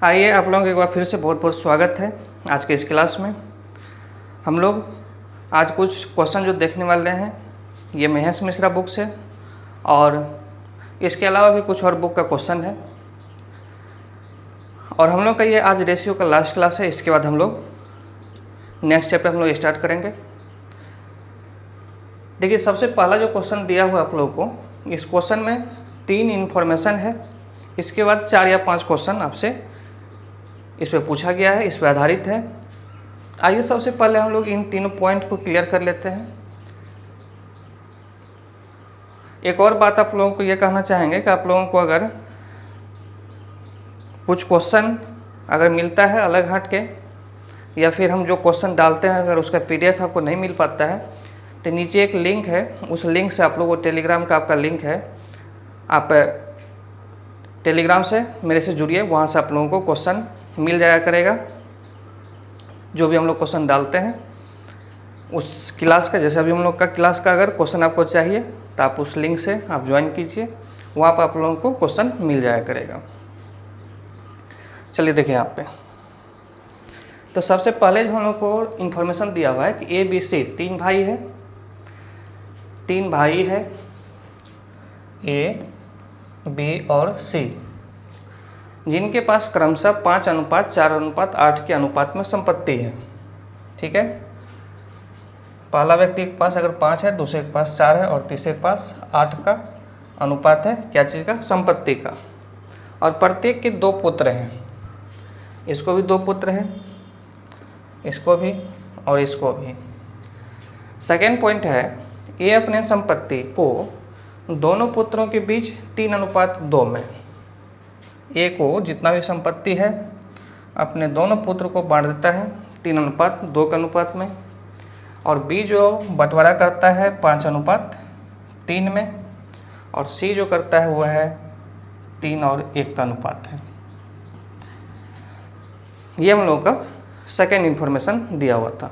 आइए, आप लोगों का एक बार फिर से बहुत बहुत स्वागत है आज के इस क्लास में। हम लोग आज कुछ क्वेश्चन जो देखने वाले हैं ये महेश मिश्रा बुक से, और इसके अलावा भी कुछ और बुक का क्वेश्चन है। और हम लोग का ये आज रेशियो का लास्ट क्लास है। इसके बाद हम लोग नेक्स्ट चैप्टर हम लोग स्टार्ट करेंगे। देखिए, सबसे पहला जो क्वेश्चन दिया हुआ आप लोगों को, इस क्वेश्चन में 3 इन्फॉर्मेशन है। इसके बाद 4 या 5 क्वेश्चन आपसे इस पर पूछा गया है, इस पर आधारित है। आइए सबसे पहले हम लोग इन तीनों पॉइंट को क्लियर कर लेते हैं। एक और बात आप लोगों को ये कहना चाहेंगे कि आप लोगों को अगर कुछ क्वेश्चन अगर मिलता है अलग हट के, या फिर हम जो क्वेश्चन डालते हैं अगर उसका PDF आपको नहीं मिल पाता है, तो नीचे एक लिंक है, उस लिंक से आप लोगों को टेलीग्राम का आपका लिंक है, आप टेलीग्राम से मेरे से जुड़िए। वहाँ से आप लोगों को क्वेश्चन मिल जाया करेगा, जो भी हम लोग क्वेश्चन डालते हैं उस क्लास का। जैसे अभी हम लोग का क्लास का अगर क्वेश्चन आपको चाहिए तो आप उस लिंक से आप ज्वाइन कीजिए, वहाँ पर आप लोगों को क्वेश्चन मिल जाया करेगा। चलिए देखिए यहाँ पे, तो सबसे पहले जो हम लोग को इन्फॉर्मेशन दिया हुआ है कि ABC 3 भाई है, 3 भाई है A, B और C, जिनके पास क्रमशः 5:4:8 के अनुपात में संपत्ति है। ठीक है, पहला व्यक्ति के पास अगर 5 है, दूसरे के पास 4 है और तीसरे के पास 8 का अनुपात है, क्या चीज़ का? संपत्ति का। और प्रत्येक के 2 पुत्र हैं, इसको भी 2 पुत्र हैं, इसको भी और इसको भी। सेकेंड पॉइंट है, ये अपने संपत्ति को दोनों पुत्रों के बीच 3:2 में, ए को जितना भी संपत्ति है अपने दोनों पुत्र को बांट देता है 3:2 के अनुपात में, और बी जो बंटवारा करता है 5:3 में, और सी जो करता है वह है 3:1 का अनुपात है। ये हम लोगों का सेकेंड इन्फॉर्मेशन दिया हुआ था।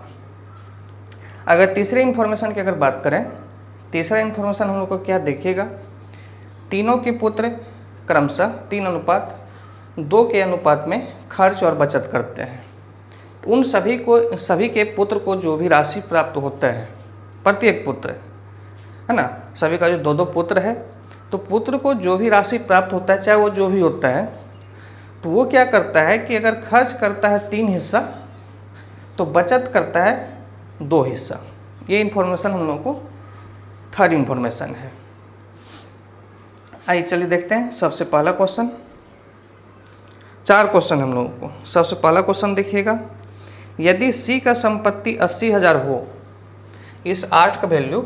अगर तीसरे इन्फॉर्मेशन की अगर बात करें, तीसरा इन्फॉर्मेशन हम लोग को क्या देखिएगा, तीनों के पुत्र क्रमशः 3:2 के अनुपात में खर्च और बचत करते हैं। तो उन सभी के पुत्र को जो भी राशि प्राप्त होता है, प्रत्येक पुत्र है ना, सभी का जो 2 पुत्र है, तो पुत्र को जो भी राशि प्राप्त होता है, चाहे वो जो भी होता है, तो वो क्या करता है कि अगर खर्च करता है 3 हिस्सा तो बचत करता है 2 हिस्सा। ये इन्फॉर्मेशन हम लोग को थर्ड इन्फॉर्मेशन है। आइए चलिए देखते हैं सबसे पहला क्वेश्चन। 4 क्वेश्चन हम लोगों को। सबसे पहला क्वेश्चन देखिएगा, यदि C का संपत्ति 80,000 हो, इस 8 का वैल्यू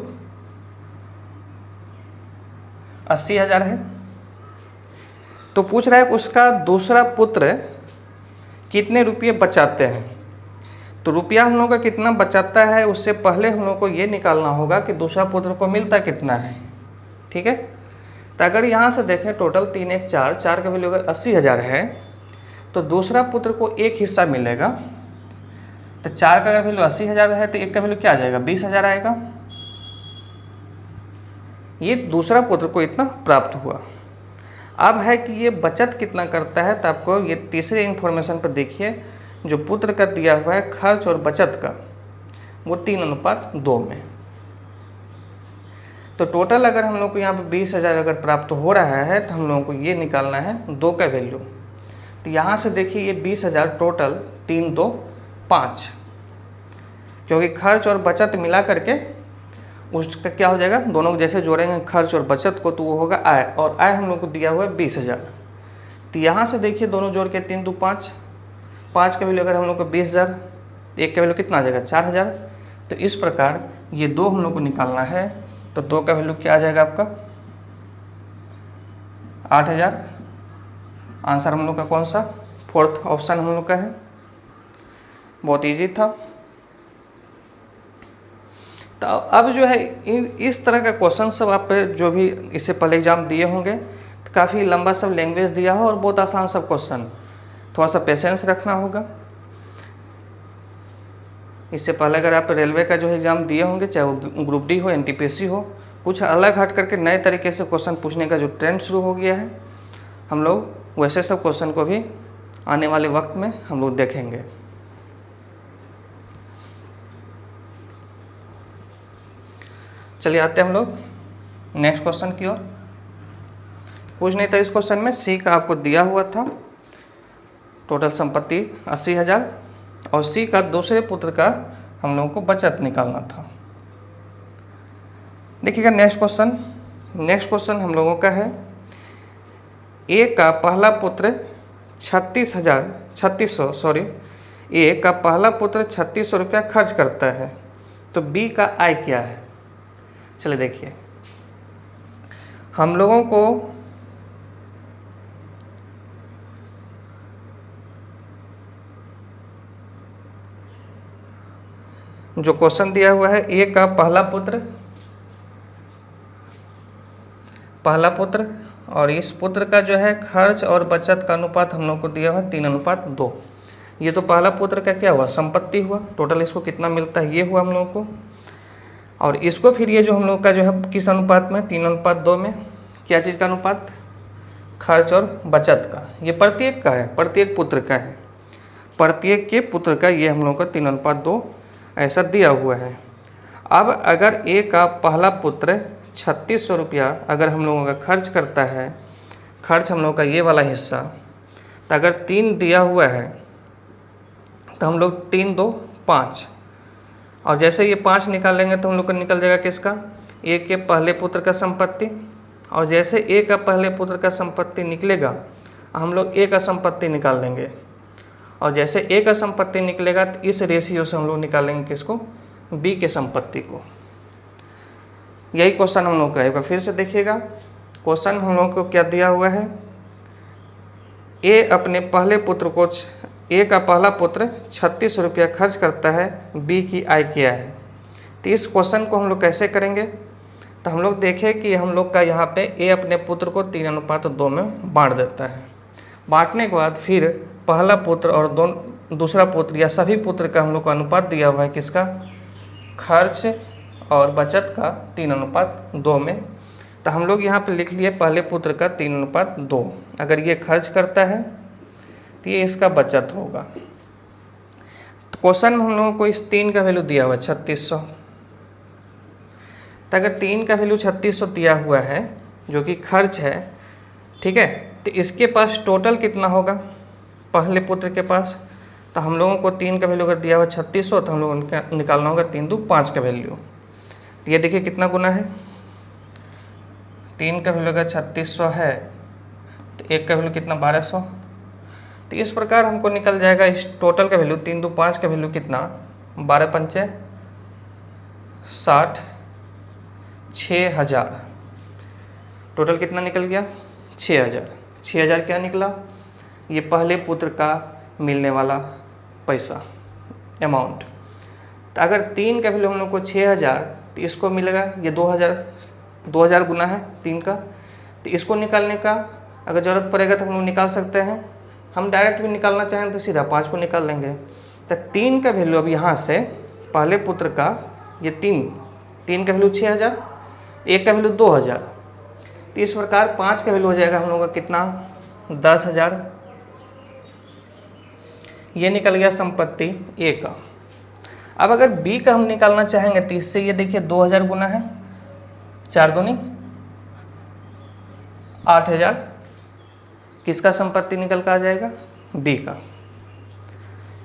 80,000 है, तो पूछ रहा है उसका दूसरा पुत्र कितने रुपये बचाते हैं। तो रुपया हम लोग का कितना बचाता है, उससे पहले हम लोग को ये निकालना होगा कि दूसरा पुत्र को मिलता कितना है। ठीक है, तो अगर यहाँ से देखें टोटल 3 1 4, 4 का वैल्यू अगर 80,000 है, तो दूसरा पुत्र को 1 हिस्सा मिलेगा। तो 4 का अगर वैल्यू 80,000 है तो 1 का वैल्यू क्या आ जाएगा? 20,000 आएगा। ये दूसरा पुत्र को इतना प्राप्त हुआ। अब है कि ये बचत कितना करता है, तो आपको ये तीसरे इन्फॉर्मेशन पर देखिए, जो पुत्र का दिया हुआ है खर्च और बचत का, वो 3:2 में। तो टोटल अगर हम लोग को यहाँ पे 20,000 अगर प्राप्त हो रहा है, तो हम लोगों को ये निकालना है 2 का वैल्यू। तो यहाँ से देखिए ये 20,000 टोटल 3 2 5, क्योंकि खर्च और बचत मिला करके उसका क्या हो जाएगा, दोनों को जैसे जोड़ेंगे खर्च और बचत को, तो वो होगा आय, और आय हम लोग को दिया हुआ है 20,000। तो यहाँ से देखिए दोनों जोड़ के 3 2 5, 5 का वैल्यू अगर हम लोग को 20,000, 1 का वैल्यू कितना आ जाएगा? 4,000। तो इस प्रकार ये 2 हम लोग को निकालना है, तो 2 का वैल्यू क्या आ जाएगा आपका? 8,000। आंसर हम लोग का कौन सा? फोर्थ ऑप्शन हम लोग का है। बहुत इजी था। तो अब जो है इस तरह का क्वेश्चन सब आप जो भी इससे पहले एग्जाम दिए होंगे, तो काफ़ी लंबा सब लैंग्वेज दिया हो और बहुत आसान सब क्वेश्चन, थोड़ा सा पेशेंस रखना होगा। इससे पहले अगर आप रेलवे का जो एग्ज़ाम दिए होंगे, चाहे वो ग्रुप डी हो, NTPC हो, कुछ अलग हट करके नए तरीके से क्वेश्चन पूछने का जो ट्रेंड शुरू हो गया है, हम लोग वैसे सब क्वेश्चन को भी आने वाले वक्त में हम लोग देखेंगे। चलिए आते हैं हम लोग नेक्स्ट क्वेश्चन की ओर। कुछ नहीं था इस क्वेश्चन में, सी का आपको दिया हुआ था टोटल संपत्ति 80,000 और सी का दूसरे पुत्र का हम लोगों को बचत निकालना था। देखिएगा नेक्स्ट क्वेश्चन हम लोगों का है, ए का पहला पुत्र 3600 ए का पहला पुत्र 3600 रुपया खर्च करता है, तो बी का आय क्या है। चलिए देखिए, हम लोगों को जो क्वेश्चन दिया हुआ है, ए का पहला पुत्र और इस पुत्र का जो है खर्च और बचत का अनुपात हम लोग को दिया हुआ है 3:2। ये तो पहला पुत्र का क्या हुआ, संपत्ति हुआ, टोटल इसको कितना मिलता है ये हुआ हम लोगों को। और इसको फिर ये जो हम लोग का जो है किस अनुपात में, 3:2 में, क्या चीज़ का अनुपात, खर्च और बचत का। ये प्रत्येक का है, प्रत्येक पुत्र का है, प्रत्येक के पुत्र का ये हम लोग का 3:2 ऐसा दिया हुआ है। अब अगर ए का पहला पुत्र 3600 रुपया अगर हम लोगों का खर्च करता है, खर्च हम लोग का ये वाला हिस्सा, तो अगर 3 दिया हुआ है तो हम लोग 3 2 5, और जैसे ये 5 निकालेंगे तो हम लोग का निकल जाएगा किसका, ए के पहले पुत्र का संपत्ति। और जैसे ए का पहले पुत्र का संपत्ति निकलेगा हम लोग ए का संपत्ति निकाल देंगे, और जैसे ए का संपत्ति निकलेगा तो इस रेशियो से हम लोग निकालेंगे किसको, बी के संपत्ति को। यही क्वेश्चन हम लोग का है। फिर से देखिएगा क्वेश्चन हम लोग को क्या दिया हुआ है, ए अपने पहले पुत्र को, ए का पहला पुत्र 3600 रुपया खर्च करता है, बी की आय क्या है। तो इस क्वेश्चन को हम लोग कैसे करेंगे, तो हम लोग देखें कि हम लोग का यहाँ पे ए अपने पुत्र को 3:2 में बांट देता है। बांटने के बाद फिर पहला पुत्र और दूसरा पुत्र या सभी पुत्र का हम लोग को अनुपात दिया हुआ है किसका, खर्च और बचत का 3:2 में। तो हम लोग यहाँ पे लिख लिए पहले पुत्र का 3:2, अगर ये खर्च करता है तो ये इसका बचत होगा। तो क्वेश्चन में हम लोगों को इस 3 का वैल्यू दिया हुआ है 3600, तो अगर 3 का वैल्यू 3600 दिया हुआ है जो कि खर्च है, ठीक है, तो इसके पास टोटल कितना होगा पहले पुत्र के पास। तो हम लोगों को 3 का वैल्यू अगर दिया हुआ 3600 तो हम लोगों को निकालना होगा 3 2 5 का वैल्यू। तो ये देखिए कितना गुना है, 3 का वैल्यू अगर 3600 है तो 1 का वैल्यू कितना 1200। तो इस प्रकार हमको निकल जाएगा इस टोटल का वैल्यू 3 2 5 का वैल्यू कितना, 12 पंचे 60, 6000। टोटल कितना निकल गया 6000। 6000 क्या निकला, ये पहले पुत्र का मिलने वाला पैसा अमाउंट। तो अगर 3 का वैल्यू हम लोग को 6000 तो इसको मिलेगा ये 2000 गुना है 3 का। तो इसको निकालने का अगर ज़रूरत पड़ेगा तो हम लोग निकाल सकते हैं, हम डायरेक्ट भी निकालना चाहें तो सीधा 5 को निकाल लेंगे। तो 3 का वैल्यू अब यहाँ से पहले पुत्र का ये 3 का वैल्यू 6000, 1 का वैल्यू 2000। तो इस प्रकार 5 का वैल्यू हो जाएगा हम लोग का कितना 10,000। ये निकल गया संपत्ति ए का। अब अगर बी का हम निकालना चाहेंगे तो इससे ये देखिए 2000 गुना है, 4 दूनी 8000, किसका संपत्ति निकल कर आ जाएगा, बी का।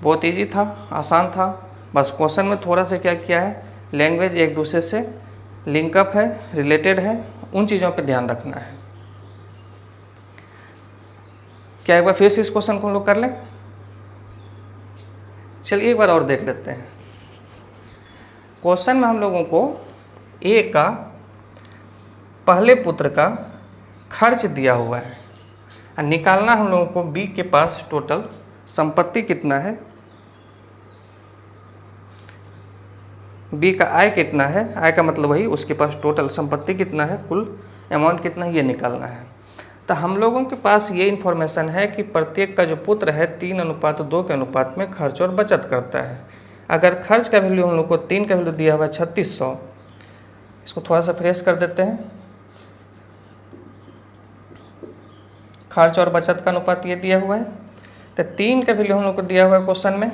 बहुत इजी था, आसान था, बस क्वेश्चन में थोड़ा सा क्या किया है, लैंग्वेज एक दूसरे से लिंकअप है, रिलेटेड है, उन चीज़ों पे ध्यान रखना है। क्या एक बार फिर से इस क्वेश्चन को हम लोग कर लें, चलिए एक बार और देख लेते हैं। क्वेश्चन में हम लोगों को ए का पहले पुत्र का खर्च दिया हुआ है, निकालना हम लोगों को बी के पास टोटल संपत्ति कितना है, बी का आय कितना है, आय का मतलब वही उसके पास टोटल संपत्ति कितना है, कुल अमाउंट कितना है, ये निकालना है। तो हम लोगों के पास ये इन्फॉर्मेशन है कि प्रत्येक का जो पुत्र है 3:2 के अनुपात में खर्च और बचत करता है। अगर खर्च का वैल्यू हम लोग को 3 का वैल्यू दिया हुआ है 3600, इसको थोड़ा सा फ्रेश कर देते हैं। खर्च और बचत का अनुपात ये दिया हुआ है, तो 3 का वैल्यू हम लोग को दिया हुआ है क्वेश्चन में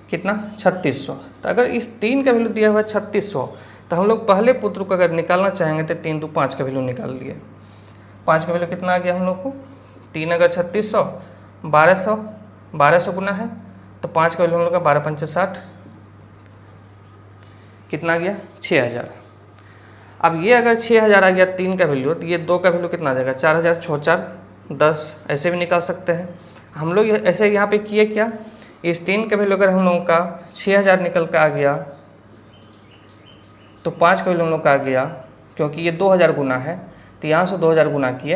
कितना 3600। तो अगर इस 3 का वैल्यू दिया हुआ है 3600, तो हम लोग पहले पुत्र को अगर निकालना चाहेंगे तो 3 2 5 का वैल्यू निकाल लिए। 5 का वैल्यू कितना आ गया हम लोग को 3 अगर 3600 1200 गुना है तो 5 का वैल्यू हम लोग का 12 पंचे 60 कितना आ गया 6000। अब ये अगर 6000 आ गया 3 का वैल्यू, तो ये 2 का वैल्यू कितना आ जाएगा 4000 6 4 10, ऐसे भी निकाल सकते हैं हम लोग। ऐसे यहाँ पे किए क्या, इस 3 का वैल्यू अगर हम लोगों का 6000 निकल कर आ गया तो 5 का वैल्यू हम लोग का आ गया, क्योंकि ये 2000 गुना है तो यहाँ से 2000 गुना किए,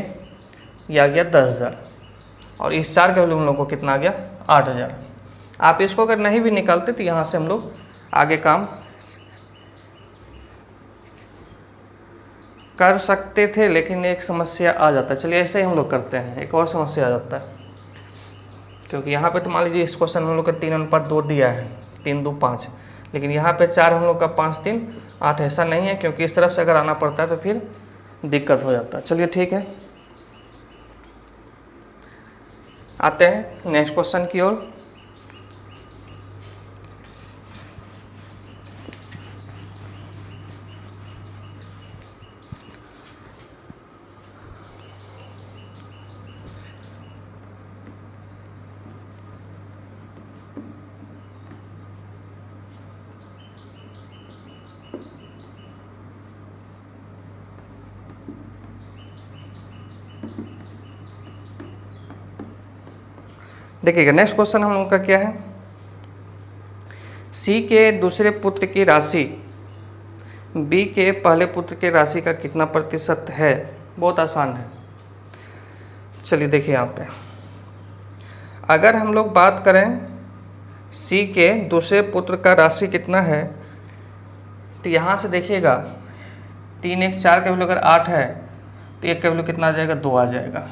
ये आ गया 10000 और इस 4 का वैल्यू हम लोग को कितना आ गया 8000। आप इसको अगर नहीं भी निकालते तो यहाँ से हम लोग आगे काम कर सकते थे, लेकिन एक समस्या आ जाता है। चलिए ऐसे ही हम लोग करते हैं, एक और समस्या आ जाता है, क्योंकि यहाँ पे तो मान लीजिए इस क्वेश्चन में हम लोग का 3:2 दिया है 3 2 5, लेकिन यहाँ पे 4 हम लोग का 5 3 8 ऐसा नहीं है, क्योंकि इस तरफ से अगर आना पड़ता है तो फिर दिक्कत हो जाता है। चलिए ठीक है, आते हैं नेक्स्ट क्वेश्चन की ओर। देखिएगा नेक्स्ट क्वेश्चन हम लोग का क्या है, सी के दूसरे पुत्र की राशि बी के पहले पुत्र की राशि का कितना प्रतिशत है। बहुत आसान है। चलिए देखिए यहाँ पे अगर हम लोग बात करें सी के दूसरे पुत्र का राशि कितना है, तो यहाँ से देखिएगा 3 1 4 का वैल्यू अगर 8 है तो 1 का वैल्यू कितना आ जाएगा 2 आ जाएगा।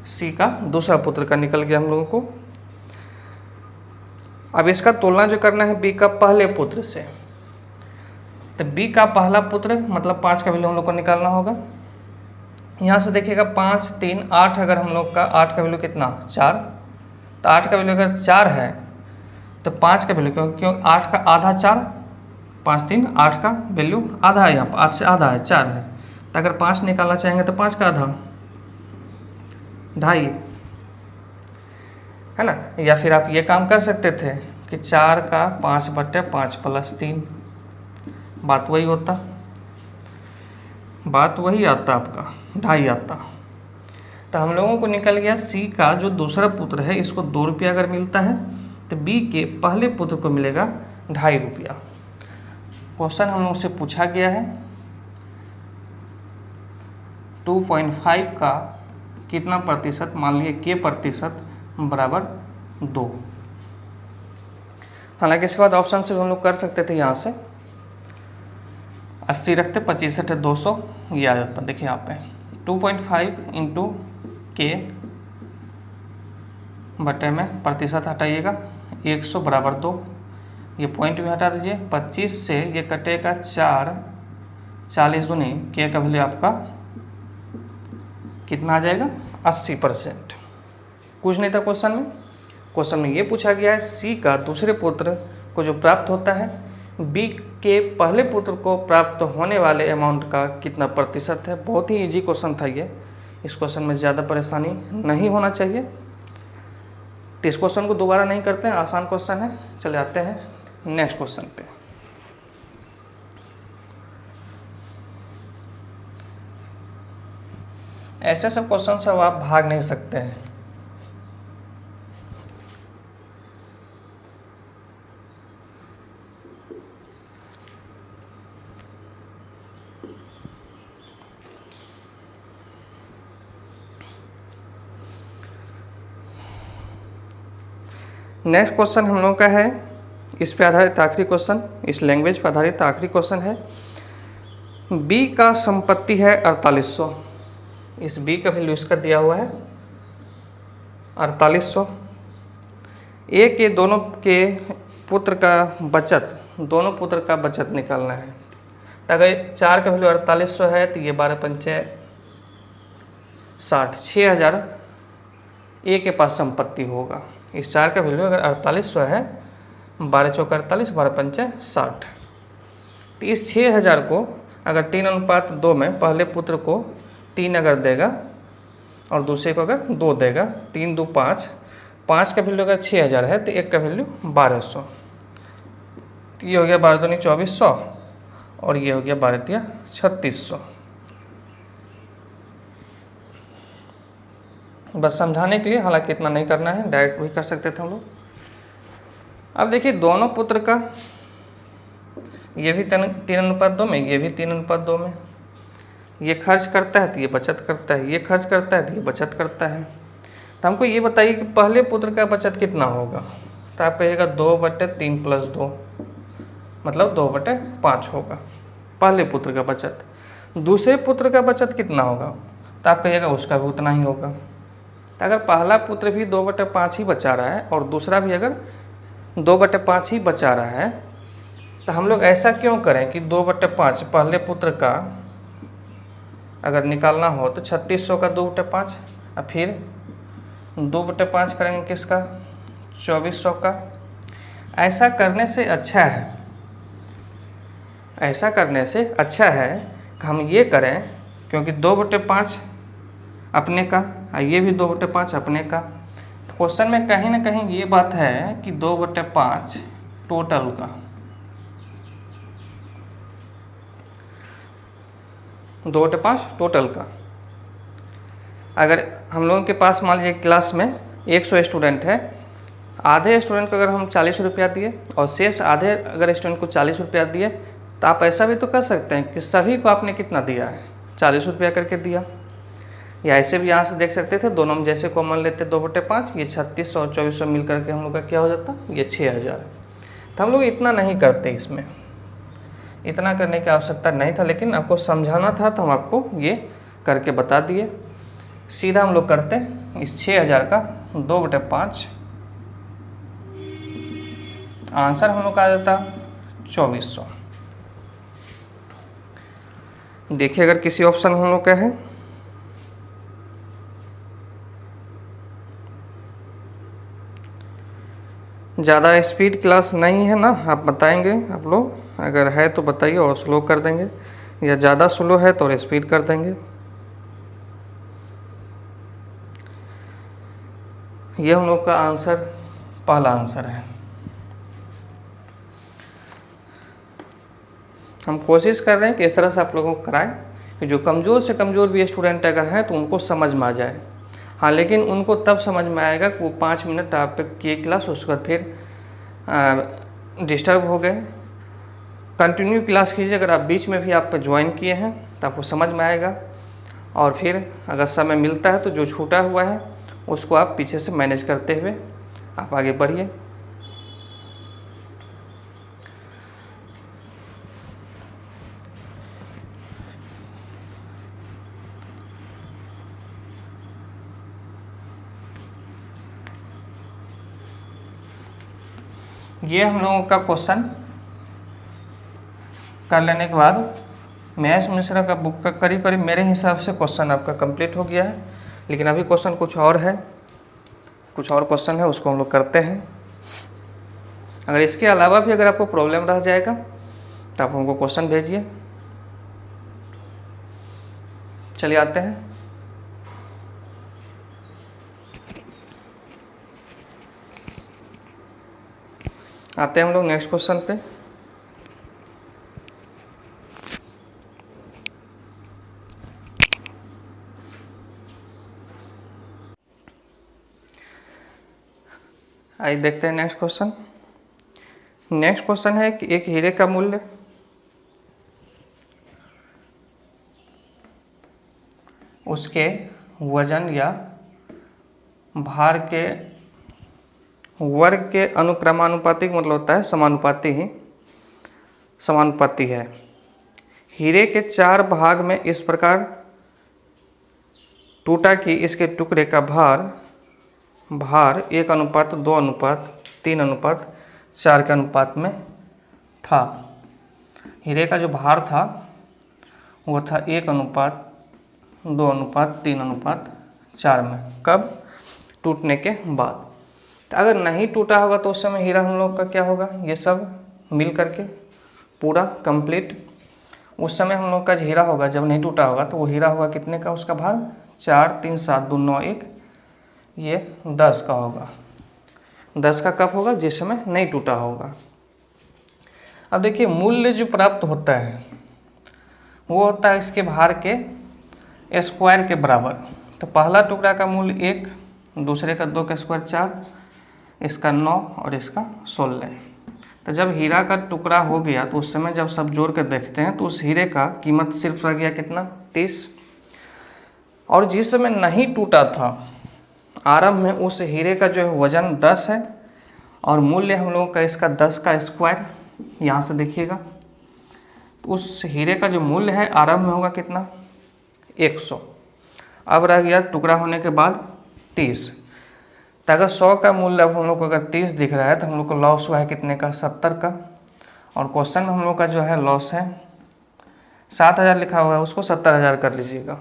सी का दूसरा पुत्र का निकल गया हम लोगों को। अब इसका तुलना जो करना है बी का पहले पुत्र से, तो बी का पहला पुत्र मतलब 5 का वैल्यू हम लोग को निकालना होगा। यहाँ से देखिएगा 5 3 8, अगर हम लोग का 8 का वैल्यू कितना 4, तो 8 का वैल्यू अगर 4 है तो 5 का वैल्यू क्यों 8 का आधा 4, 5 3 8 का वैल्यू आधा है, यहाँ पर 8 से आधा है 4 है, तो अगर 5 निकालना चाहेंगे तो 5 का आधा 2.5 है ना। या फिर आप ये काम कर सकते थे कि 4 का 5/5 + 3, बात वही होता, बात वही आता आपका 2.5 आता। तो हम लोगों को निकल गया सी का जो दूसरा पुत्र है इसको 2 रुपया अगर मिलता है तो बी के पहले पुत्र को मिलेगा 2.5 रुपया। क्वेश्चन हम लोग से पूछा गया है 2.5 का कितना प्रतिशत, मान लीजिए के प्रतिशत बराबर 2। हालांकि इसके बाद ऑप्शन से हम लोग कर सकते थे, यहाँ से 80 रखते 25 × 200 ये आ जाता। देखिए यहाँ पे 2.5 × के बटे में प्रतिशत हटाइएगा 100 बराबर 2, ये पॉइंट भी हटा दीजिए। 25 से ये कटेगा 4, 40 दूनी के का वैल्यू आपका कितना आ जाएगा 80%। कुछ नहीं था क्वेश्चन में। क्वेश्चन में ये पूछा गया है सी का दूसरे पुत्र को जो प्राप्त होता है बी के पहले पुत्र को प्राप्त होने वाले अमाउंट का कितना प्रतिशत है। बहुत ही इजी क्वेश्चन था ये, इस क्वेश्चन में ज़्यादा परेशानी नहीं होना चाहिए। तो इस क्वेश्चन को दोबारा नहीं करते हैं, आसान क्वेश्चन है। चले आते हैं नेक्स्ट क्वेश्चन पे। ऐसे सब क्वेश्चन से आप भाग नहीं सकते हैं। नेक्स्ट क्वेश्चन हम लोग का है इस पे आधारित आखिरी क्वेश्चन, इस लैंग्वेज पर आधारित आखिरी क्वेश्चन है। बी का संपत्ति है 4800, इस बी का वैल्यू इसका दिया हुआ है 4800। ए के दोनों के पुत्र का बचत, दोनों पुत्र का बचत निकालना है। तो अगर 4 का वैल्यू 4800 है तो ये 12 पंचे 60, 6000 ए के पास संपत्ति होगा। इस 4 का वैल्यू अगर 4800 है, 12 चौका 48, 12 पंचे 60, तो इस 6000 को अगर 3:2 में पहले पुत्र को 3 अगर देगा और दूसरे को अगर 2 देगा, 3 2 5, 5 का वैल्यू अगर 6000 है तो 1 का वैल्यू 1200, तो ये हो गया 12 दूनी 2400 और ये हो गया 12 तिया 3600। बस समझाने के लिए, हालांकि इतना नहीं करना है, डायरेक्ट भी कर सकते थे हम लोग। अब देखिए दोनों पुत्र का, ये भी 3:2 में, ये भी 3:2 में, ये खर्च करता है तो ये बचत करता है, ये खर्च करता है तो ये बचत करता है। तो हमको ये बताइए कि पहले पुत्र का बचत कितना होगा, तो आप कहिएगा 2/3 + 2 मतलब 2/5 होगा पहले पुत्र का बचत। दूसरे पुत्र का बचत कितना होगा, तो आप कहिएगा उसका भी उतना ही होगा। तो अगर पहला पुत्र भी 2/5 ही बचा रहा है और दूसरा भी अगर 2/5 ही बचा रहा है, तो हम लोग ऐसा क्यों करें कि 2/5 पहले पुत्र का अगर निकालना हो तो 3600 का 2/5 और फिर 2/5 करेंगे किसका, 2400 का। ऐसा करने से अच्छा है, ऐसा करने से अच्छा है कि हम ये करें, क्योंकि 2/5 अपने का और ये भी 2/5 अपने का। तो क्वेश्चन में कहीं ना कहीं ये बात है कि 2/5 टोटल का, 2/5 टोटल का। अगर हम लोगों के पास मान लीजिए क्लास में 100 स्टूडेंट है, आधे स्टूडेंट को अगर हम 40 रुपया दिए और शेष आधे अगर स्टूडेंट को 40 रुपया दिए, तो आप ऐसा भी तो कर सकते हैं कि सभी को आपने कितना दिया है, 40 रुपया करके दिया। या ऐसे भी यहाँ से देख सकते थे, दोनों में जैसे कॉमन लेते 2/5, ये 3600 और 2400 मिल करके हम लोग का क्या हो जाता, ये 6000। तो हम लोग इतना नहीं करते, इसमें इतना करने की आवश्यकता नहीं था, लेकिन आपको समझाना था तो हम आपको ये करके बता दिए। सीधा हम लोग करते इस 6000 का 2/5, आंसर हम लोग का आ जाता 2400। देखिए अगर किसी ऑप्शन हम लोग का है, ज़्यादा स्पीड क्लास नहीं है ना, आप बताएंगे, आप लोग अगर है तो बताइए और स्लो कर देंगे, या ज़्यादा स्लो है तो और स्पीड कर देंगे। ये हम लोग का आंसर, पहला आंसर है। हम कोशिश कर रहे हैं कि इस तरह से आप लोगों को कराएं कि जो कमज़ोर से कमज़ोर भी स्टूडेंट अगर हैं तो उनको समझ में आ जाए। हाँ, लेकिन उनको तब समझ में आएगा कि वो 5 मिनट आप किए क्लास, उसके बाद फिर डिस्टर्ब हो गए। कंटिन्यू क्लास कीजिए, अगर आप बीच में भी आप ज्वाइन किए हैं तो आपको समझ में आएगा, और फिर अगर समय मिलता है तो जो छूटा हुआ है उसको आप पीछे से मैनेज करते हुए आप आगे बढ़िए। ये हम लोगों का क्वेश्चन कर लेने के बाद महेश मिश्रा का बुक का करीब करीब मेरे हिसाब से क्वेश्चन आपका कंप्लीट हो गया है। लेकिन अभी क्वेश्चन कुछ और है, कुछ और क्वेश्चन है, उसको हम लोग करते हैं। अगर इसके अलावा भी अगर आपको प्रॉब्लम रह जाएगा तो आप हमको क्वेश्चन भेजिए। चलिए आते हैं, हम लोग नेक्स्ट क्वेश्चन पे। आइए देखते हैं नेक्स्ट क्वेश्चन। नेक्स्ट क्वेश्चन है कि एक हीरे का मूल्य उसके वजन या भार के वर्ग के अनुक्रमानुपातिक, मतलब होता है समानुपाती ही, समानुपाती है। हीरे के 4 भाग में इस प्रकार टूटा कि इसके टुकड़े का भार 1:2:3:4 के अनुपात में था। हीरे का जो भार था वो था 1:2:3:4 में। कब? टूटने के बाद। तो अगर नहीं टूटा होगा तो उस समय हीरा हम लोग का क्या होगा, ये सब मिल करके पूरा कंप्लीट उस समय हम लोग का हीरा होगा। जब नहीं टूटा होगा तो वो हीरा होगा कितने का, उसका भार 4 3 7 2 9 1, ये 10 का होगा। 10 का कब होगा, जिस समय नहीं टूटा होगा। अब देखिए मूल्य जो प्राप्त होता है वो होता है इसके भार के स्क्वायर के बराबर। तो पहला टुकड़ा का मूल्य 1, दूसरे का 2 का स्क्वायर 4, इसका 9 और इसका 16। तो जब हीरा का टुकड़ा हो गया तो उस समय जब सब जोड़ कर देखते हैं तो उस हीरे का कीमत सिर्फ रह गया कितना, 30। और जिस समय नहीं टूटा था आरंभ में, उस हीरे का जो है वजन 10 है और मूल्य हम लोगों का इसका 10 का स्क्वायर, यहाँ से देखिएगा। उस हीरे का जो मूल्य है आरंभ में होगा कितना, 100। अब रह गया टुकड़ा होने के बाद 30। तो अगर 100 का मूल्य अब हम लोग को अगर 30 दिख रहा है तो हम लोग को लॉस हुआ है कितने का, 70 का। और क्वेश्चन में हम लोग का जो है लॉस है 7000 लिखा हुआ है, उसको 70000 कर लीजिएगा।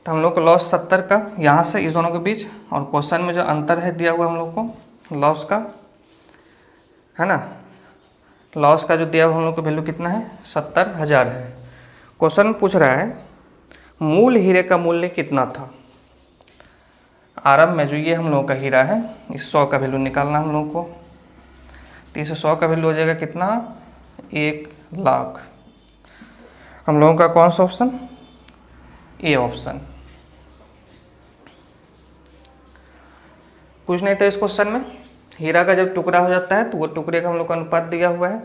तो हम लोग को लॉस 70 का यहाँ से इस दोनों के बीच, और क्वेश्चन में जो अंतर है दिया हुआ हम लोग को लॉस का, है ना, लॉस का जो दिया हुआ हम लोग को वैल्यू कितना है, 70000 है। क्वेश्चन पूछ रहा है मूल हीरे का मूल्य कितना था आरंभ में। जो ये हम लोगों का हीरा है इस 100 का वैल्यू निकालना हम लोग को। तो इस 100 का वैल्यू हो जाएगा कितना, 1 लाख। हम लोगों का कौन सा ऑप्शन, ए ऑप्शन। कुछ नहीं था इस क्वेश्चन में। हीरा का जब टुकड़ा हो जाता है तो वो टुकड़े का हम लोग का अनुपात दिया हुआ है।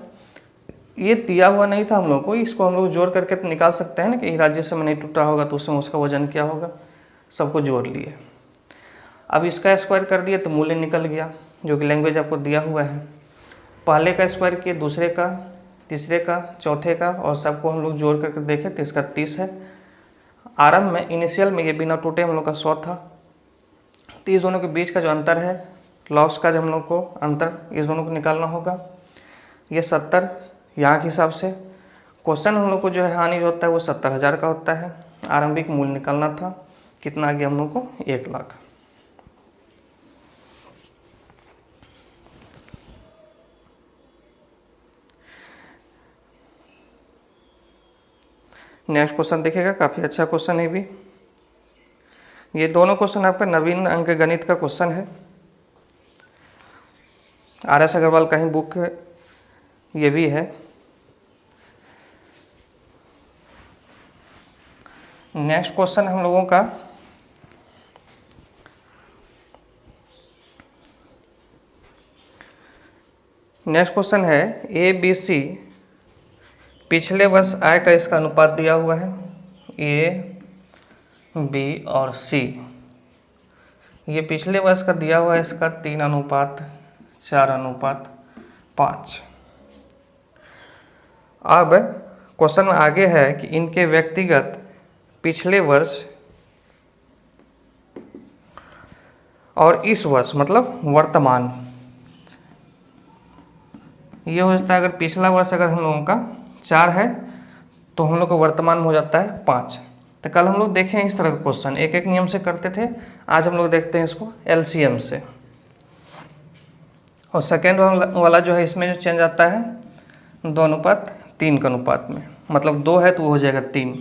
ये दिया हुआ नहीं था हम लोग को, इसको हम लोग जोड़ करके तो निकाल सकते हैं ना कि हीरा जिस समय नहीं टूटा होगा तो उस समय उसका वजन क्या होगा, सबको जोड़ लिए। अब इसका स्क्वायर कर दिया तो मूल्य निकल गया, जो कि लैंग्वेज आपको दिया हुआ है। पहले का स्क्वायर किए, दूसरे का, तीसरे का, चौथे का, और सबको हम लोग जोड़ करके देखें तो इसका 30 है। आरंभ में इनिशियल में ये बिना टूटे हम लोग का 100 था। तो इस दोनों के बीच का जो अंतर है लॉस का, जब हम लोग को अंतर इस दोनों को निकालना होगा, ये 70 यहाँ के हिसाब से। क्वेश्चन हम लोग को जो है हानि जो होता है वो 70000 का होता है। आरंभिक मूल्य निकालना था, कितना आ गया हम लोग को, 1 लाख। नेक्स्ट क्वेश्चन देखिएगा, काफ़ी अच्छा क्वेश्चन है भी। ये दोनों क्वेश्चन आपका नवीन अंक गणित का क्वेश्चन है, RS अग्रवाल का ही बुक ये भी है। नेक्स्ट क्वेश्चन हम लोगों का है ABC पिछले वर्ष आय का इसका अनुपात दिया हुआ है, A, B और C। ये पिछले वर्ष का दिया हुआ है इसका 3:4:5। अब क्वेश्चन आगे है कि इनके व्यक्तिगत पिछले वर्ष और इस वर्ष, मतलब वर्तमान, ये हो जाता है अगर पिछला वर्ष अगर हम लोगों का 4 है तो हम लोग को वर्तमान में हो जाता है 5। तो कल हम लोग देखें इस तरह का क्वेश्चन एक एक नियम से करते थे, आज हम लोग देखते हैं इसको LCM से। और सेकेंड वाला जो है इसमें जो चेंज आता है 2:3 के अनुपात में, मतलब 2 है तो वो हो जाएगा 3।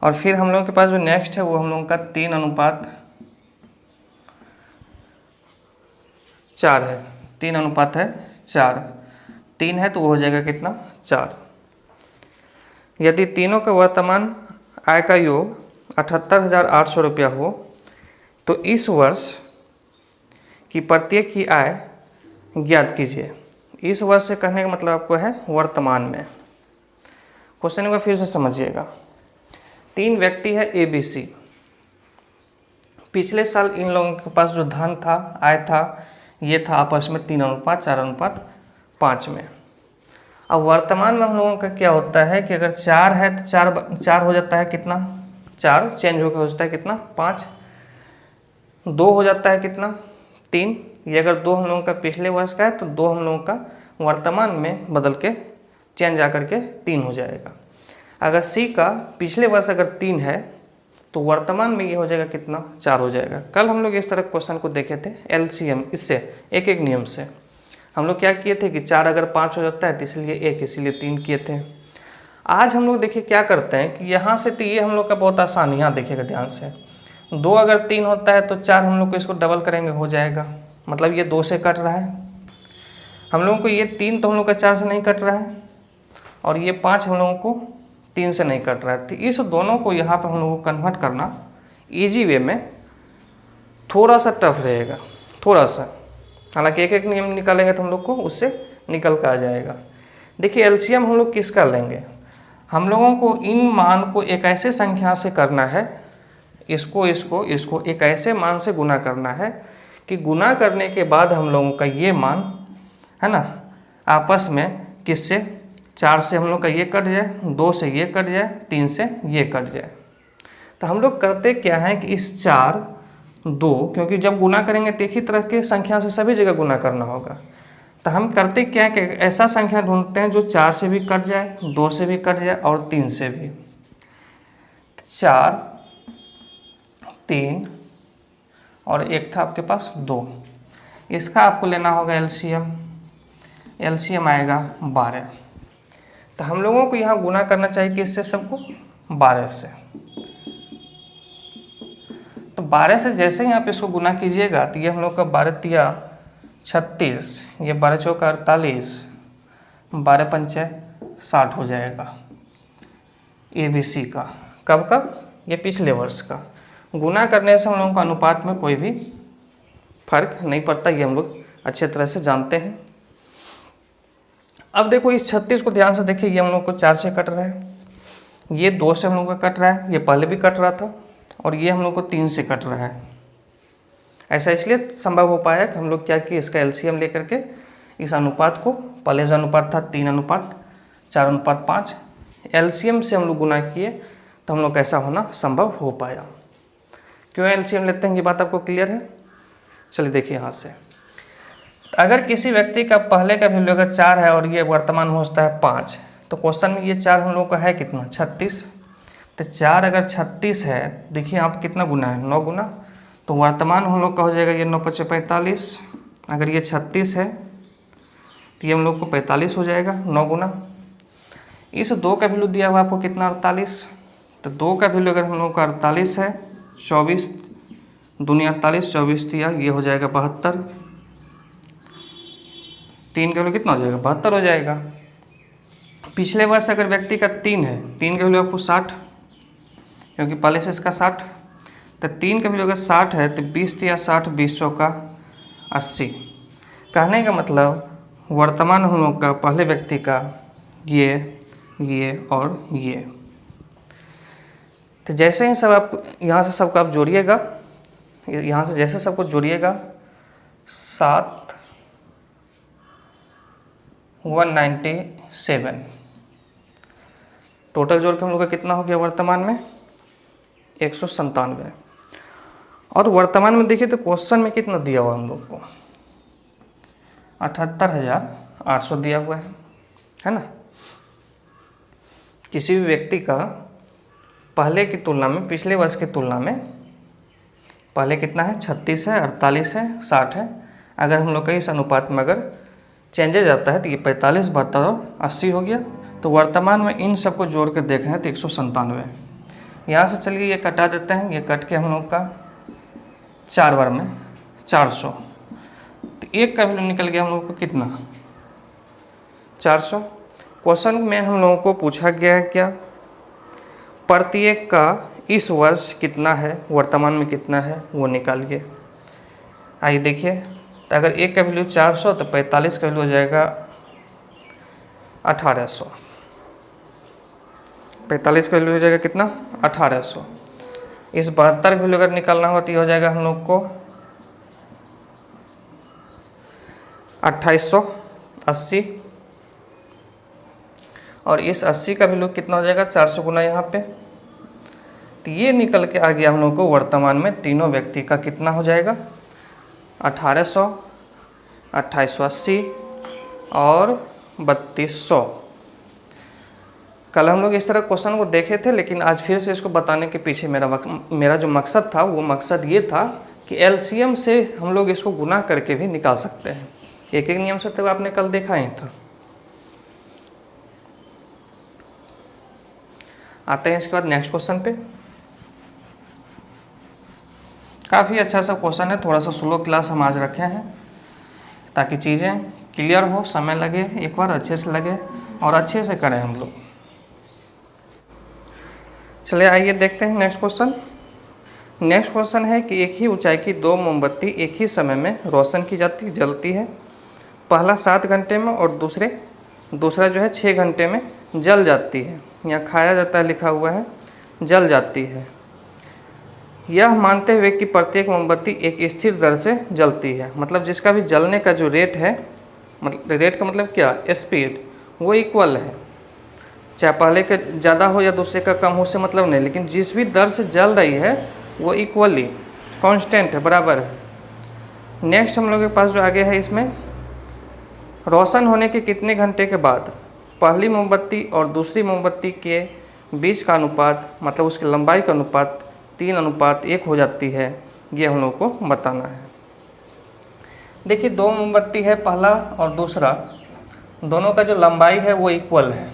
और फिर हम लोगों के पास जो नेक्स्ट है वो हम लोगों का 3:4 है, 3:4। 3 है तो वो हो जाएगा कितना, 4। यदि तीनों का वर्तमान आय का योग 78,800 रुपया हो तो इस वर्ष की प्रत्येक की आय ज्ञात कीजिए। इस वर्ष से कहने का मतलब आपको है वर्तमान में। क्वेश्चन को फिर से समझिएगा। 3 व्यक्ति है ABC। पिछले साल इन लोगों के पास जो धन था, आय था, ये था आपस में 3:4:5 में। अब वर्तमान में हम लोगों का क्या होता है कि अगर 4 है तो 4 हो जाता है कितना, 4 चेंज होकर हो जाता है कितना, 5। 2 हो जाता है कितना, 3। ये अगर 2 हम लोगों का पिछले वर्ष का है तो 2 हम लोगों का वर्तमान में बदल के चेंज आकर के 3 हो जाएगा। अगर C का पिछले वर्ष अगर 3 है तो वर्तमान में ये हो जाएगा कितना, 4 हो जाएगा। कल हम लोग इस तरह क्वेश्चन को देखे थे एलसीएम, इससे एक एक नियम से हम लोग क्या किए थे कि 4 अगर 5 हो जाता है तो इसलिए 1, इसीलिए 3 किए थे। आज हम लोग देखिए क्या करते हैं कि यहाँ से तो ये हम लोग का बहुत आसान, यहाँ देखिएगा ध्यान से, 2 अगर 3 होता है तो 4 हम लोग को इसको डबल करेंगे हो जाएगा, मतलब ये 2 से कट रहा है। हम लोगों को ये 3 तो हम लोग का 4 से नहीं कट रहा है, और ये 5 हम लोगों को 3 से नहीं कट रहा है। तो इस दोनों को यहाँ पर हम लोगों को कन्वर्ट करना ईजी वे में थोड़ा सा टफ रहेगा, थोड़ा सा। हालांकि एक एक नियम निकालेंगे तो हम लोग को उससे निकल कर आ जाएगा। देखिए एलसीएम हम लोग किसका लेंगे, हम लोगों को इन मान को एक ऐसे संख्या से करना है, इसको इसको इसको एक ऐसे मान से गुना करना है कि गुना करने के बाद हम लोगों का ये मान है ना आपस में किससे, 4 से हम लोग का ये कट जाए, 2 से ये कट जाए, 3 से ये कट जाए। तो हम लोग करते क्या है कि इस 4, 2, क्योंकि जब गुना करेंगे तो एक ही तरह के संख्या से सभी जगह गुना करना होगा, तो हम करते क्या है कि ऐसा संख्या ढूंढते हैं जो 4 से भी कट जाए, 2 से भी कट जाए और 3 से भी। 4, 3 और एक था आपके पास 2, इसका आपको लेना होगा एलसीएम। एलसीएम आएगा 12। तो हम लोगों को यहाँ गुना करना चाहिए किससे, सबको 12 से। तो 12 से जैसे ही आप इसको गुना कीजिएगा तो ये हम लोग का 12 तिया 36, ये 12 चौका 48, 12 पंचे 60 हो जाएगा ABC का। कब का, ये पिछले वर्ष का। गुना करने से हम लोगों का अनुपात में कोई भी फर्क नहीं पड़ता, ये हम लोग अच्छे तरह से जानते हैं। अब देखो इस 36 को ध्यान से देखिए, ये हम लोग को 4 से कट रहा है, ये 2 से हम लोग का कट रहा है, ये पहले भी कट रहा था, और ये हम लोग को 3 से कट रहा है। ऐसा इसलिए संभव हो पाया कि हम लोग क्या किए, इसका एलसीएम लेकर के इस अनुपात को, पहले जो अनुपात था 3:4:5, एलसीएम से हम लोग गुना किए तो हम लोग ऐसा होना संभव हो पाया। क्यों एलसीएम लेते हैं ये बात आपको क्लियर है। चलिए देखिए यहाँ से, अगर किसी व्यक्ति का पहले का वैल्यू अगर 4 है और ये वर्तमान में होता है 5, तो क्वेश्चन में ये 4 हम लोग का है कितना, 36। तो 4 अगर 36 है, देखिए आप कितना गुना है, 9 गुना, तो वर्तमान हम लोग का हो जाएगा ये 9 × 45। अगर ये 36 है तो ये हम लोग को 45 हो जाएगा 9 गुना। इस 2 का वैल्यू दिया हुआ आपको कितना, 48। तो 2 का वैल्यू अगर हम लोग का 48 है, 24 दूनी 48, 24 दिया, ये हो जाएगा 72। 3 का वैल्यू कितना हो जाएगा, 72 हो जाएगा। पिछले वर्ष अगर व्यक्ति का 3 है, 3 का वैल्यू आपको 60, क्योंकि पहले से इसका 60, तो 3 का वैल्यू अगर 60 है तो 20 दिया 60, 20 का 80। कहने का मतलब वर्तमान हम लोग का पहले व्यक्ति का ये और ये। तो जैसे ही सब आप यहाँ से सबको आप जोड़िएगा, यहाँ से जैसे सबको जोड़िएगा, 7 197 टोटल जोड़ के हम लोग का कितना हो गया वर्तमान में, 197। और वर्तमान में देखिए तो क्वेश्चन में कितना दिया हुआ हम लोग को, 78,800 दिया हुआ है ना। किसी भी व्यक्ति का पहले की तुलना में, पिछले वर्ष की तुलना में पहले कितना है, 36 है, 48 है, 60 है। अगर हम लोग का इस अनुपात में अगर चेंजेज आता है तो ये 45, 72 और 80 हो गया। तो वर्तमान में इन सबको जोड़ के देख रहे हैं तो 197। यहाँ से चलिए ये कटा देते हैं, ये कट के हम लोग का 4 बार में 400, तो 1 का वैल्यू निकल गया हम लोग को कितना, 400। क्वेश्चन में हम लोगों को पूछा गया है क्या, प्रत्येक का इस वर्ष कितना है, वर्तमान में कितना है, वो निकालिए। आइए देखिए, तो अगर 1 का वैल्यू 400 तो 45 का वैल्यू हो जाएगा 1800। 45 का वैल्यू हो जाएगा कितना, 1800। इस 72 का वैल्यू अगर निकालना हो तो ये हो जाएगा हम लोग को 2880। और इस 80 का वैल्यू कितना हो जाएगा, 400 गुना यहाँ पे। तो ये निकल के आ गया हम लोग को वर्तमान में तीनों व्यक्ति का कितना हो जाएगा, 1800, 2880 और 3200। कल हम लोग इस तरह क्वेश्चन को देखे थे, लेकिन आज फिर से इसको बताने के पीछे मेरा जो मकसद था वो मकसद ये था कि एलसीएम से हम लोग इसको गुना करके भी निकाल सकते हैं। एक एक नियम से तो आपने कल देखा ही था। आते हैं इसके बाद नेक्स्ट क्वेश्चन पे। काफ़ी अच्छा सा क्वेश्चन है, थोड़ा सा स्लो क्लास हम आज रखे हैं ताकि चीज़ें क्लियर हो, समय लगे, एक बार अच्छे से लगे और अच्छे से करें हम लोग। चलिए आइए देखते हैं नेक्स्ट क्वेश्चन। नेक्स्ट क्वेश्चन है कि एक ही ऊंचाई की 2 मोमबत्ती एक ही समय में रोशन की जलती है। पहला 7 घंटे में और दूसरा जो है 6 घंटे में जल जाती है। यहाँ खाया जाता है लिखा हुआ है, जल जाती है। यह मानते हुए कि प्रत्येक मोमबत्ती एक स्थिर दर से जलती है, मतलब जिसका भी जलने का जो रेट है, मतलब रेट का मतलब क्या, स्पीड, वो इक्वल है। चाहे पहले के ज़्यादा हो या दूसरे का कम हो से मतलब नहीं, लेकिन जिस भी दर से जल रही है वो इक्वली कांस्टेंट है, बराबर है। नेक्स्ट हम लोग के पास जो आगे है, इसमें रोशन होने के कितने घंटे के बाद पहली मोमबत्ती और दूसरी मोमबत्ती के बीच का अनुपात, मतलब उसकी लंबाई का अनुपात 3:1 हो जाती है, ये हम लोग को बताना है। देखिए 2 मोमबत्ती है, पहला और दूसरा, दोनों का जो लंबाई है वो इक्वल है।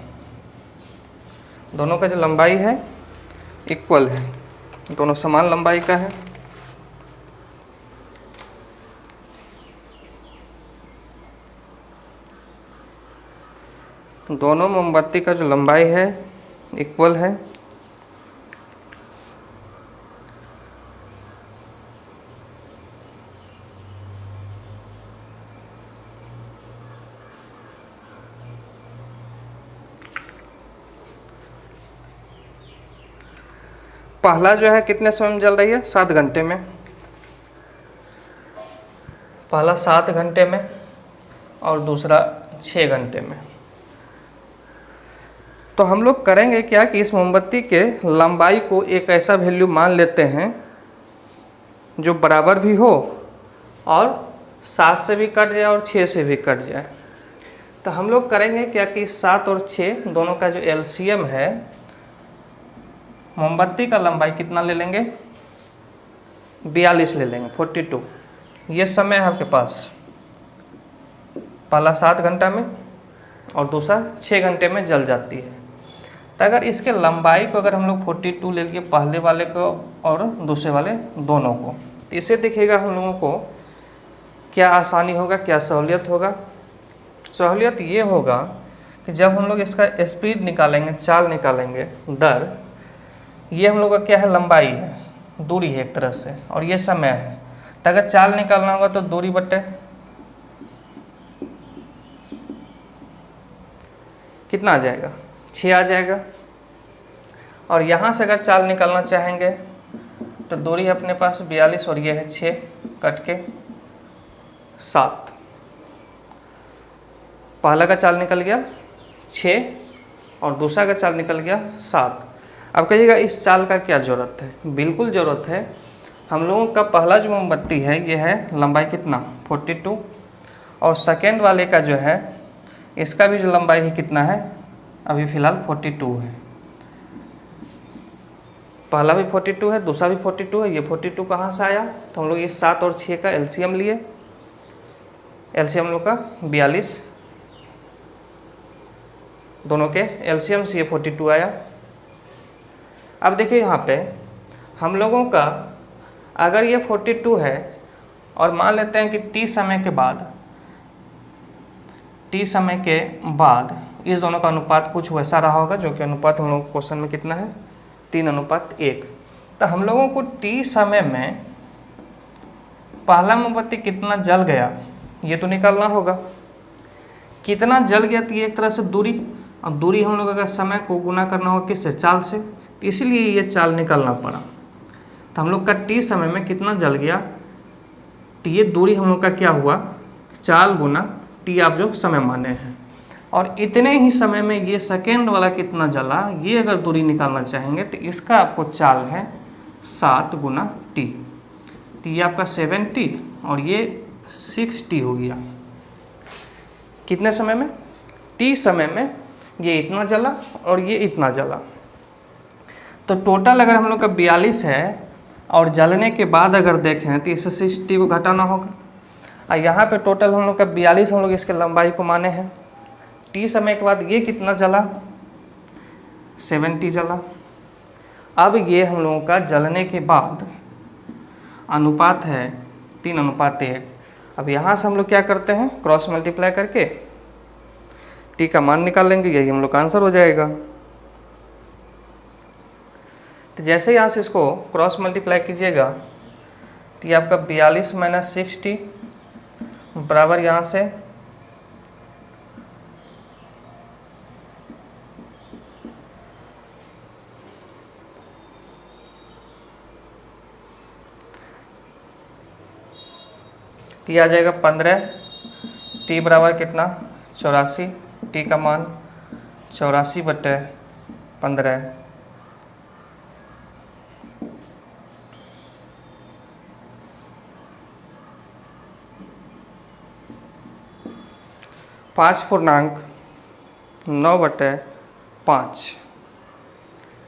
दोनों का जो लंबाई है इक्वल है, दोनों समान लंबाई का है। दोनों मोमबत्ती का जो लंबाई है इक्वल है। पहला जो है कितने समय में जल रही है, 7 घंटे में। पहला 7 घंटे में और दूसरा 6 घंटे में। तो हम लोग करेंगे क्या कि इस मोमबत्ती के लंबाई को एक ऐसा वैल्यू मान लेते हैं जो बराबर भी हो और 7 से भी कट जाए और 6 से भी कट जाए। तो हम लोग करेंगे क्या कि 7 और 6 दोनों का जो एलसीएम है, मोमबत्ती का लंबाई कितना ले लेंगे, 42 ले लेंगे, 42। ये समय है आपके पास, पहला 7 घंटा में और दूसरा 6 घंटे में जल जाती है। तो अगर इसके लंबाई को अगर हम लोग 42 ले लिए, पहले वाले को और दूसरे वाले दोनों को, तो इससे दिखेगा हम लोगों को क्या आसानी होगा, क्या सहूलियत होगा। सहूलियत ये होगा कि जब हम लोग इसका स्पीड निकालेंगे, चाल निकालेंगे, दर, ये हम लोग का क्या है, लंबाई है, दूरी है एक तरह से, और ये समय है। तो अगर चाल निकालना होगा तो दूरी बटे कितना आ जाएगा, 6 आ जाएगा। और यहाँ से अगर चाल निकालना चाहेंगे तो दूरी है अपने पास 42 और ये है 6 कट के 7। पहला का चाल निकल गया 6 और दूसरा का चाल निकल गया 7। अब कहिएगा इस चाल का क्या ज़रूरत है, बिल्कुल ज़रूरत है। हम लोगों का पहला जो मोमबत्ती है ये है लंबाई कितना, 42, और सेकेंड वाले का जो है इसका भी जो लंबाई है कितना है, अभी फ़िलहाल 42 है। पहला भी 42 है, दूसरा भी 42 है। ये 42 कहाँ से आया, तो हम लोग ये 7 और 6 का एलसीएम लिए, एलसीएम हम लोग का 42, दोनों के एलसीएम से ये 42 आया। अब देखिए यहाँ पे हम लोगों का अगर ये 42 है और मान लेते हैं कि टी समय के बाद इस दोनों का अनुपात कुछ वैसा रहा होगा, जो कि अनुपात हम लोग क्वेश्चन में कितना है, 3:1। तो हम लोगों को टी समय में पहला मोमबत्ती कितना जल गया ये तो निकालना होगा। कितना जल गया तो ये एक तरह से दूरी, अब दूरी हम लोग अगर समय को गुना करना होगा किससे, चाल से, तो इसीलिए ये चाल निकालना पड़ा। तो हम लोग का टी समय में कितना जल गया, तो ये दूरी हम लोग का क्या हुआ, चाल गुना टी आप जो समय माने हैं, और इतने ही समय में ये सेकेंड वाला कितना जला, ये अगर दूरी निकालना चाहेंगे तो इसका आपको चाल है 7 गुना टी। तो ये आपका 7t और ये 6t हो गया। कितने समय में, टी समय में ये इतना जला और ये इतना जला। तो टोटल अगर हम लोग का 42 है और जलने के बाद अगर देखें तो इससे 60 को घटाना होगा। और यहाँ पे टोटल हम लोग का 42 हम लोग इसके लंबाई को माने हैं। टी समय के बाद ये कितना जला, 70 जला। अब ये हम लोगों का जलने के बाद अनुपात है 3:1। अब यहाँ से हम लोग क्या करते हैं, क्रॉस मल्टीप्लाई करके टी का मान निकाल लेंगे, यही हम लोग का आंसर हो जाएगा। तो जैसे यहाँ से इसको क्रॉस मल्टीप्लाई कीजिएगा तो ये आपका 42 - 60 बराबर यहाँ से तो ये आ जाएगा 15। टी बराबर कितना, 84। टी का मान 84/15। 5.9/5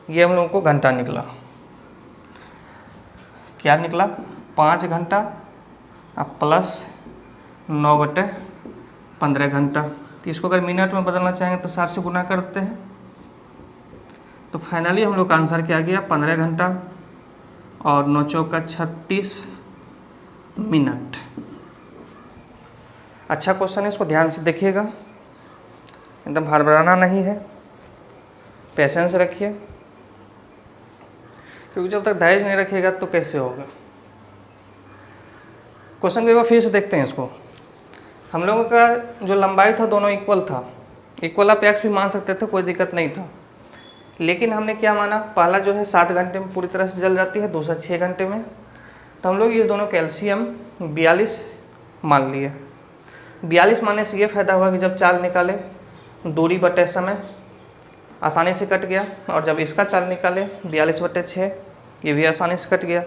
ये हम लोगों को घंटा निकला। क्या निकला, 5 घंटा अब प्लस 9/15 घंटा। तो इसको अगर मिनट में बदलना चाहेंगे तो 60 से गुना करते हैं। तो फाइनली हम लोग का आंसर क्या गया, 15 घंटा और 9 चौका 36 मिनट। अच्छा क्वेश्चन है, इसको ध्यान से देखिएगा, एकदम हड़बड़ाना नहीं है, पेशेंस रखिए, क्योंकि जब तक धैर्य नहीं रखिएगा तो कैसे होगा। क्वेश्चन को एक बार फिर से देखते हैं। इसको हम लोगों का जो लंबाई था दोनों इक्वल था, इक्वल आप एक्स भी मान सकते थे, कोई दिक्कत नहीं था। लेकिन हमने क्या माना, पहला जो है 7 घंटे में पूरी तरह से जल जाती है, दूसरा 6 घंटे में। तो हम लोग इस दोनों का एलसीएम 42 मान लिए। 42 मानने से ये फ़ायदा हुआ कि जब चाल निकाले दूरी बटे समय आसानी से कट गया, और जब इसका चाल निकाले 42/6 ये भी आसानी से कट गया।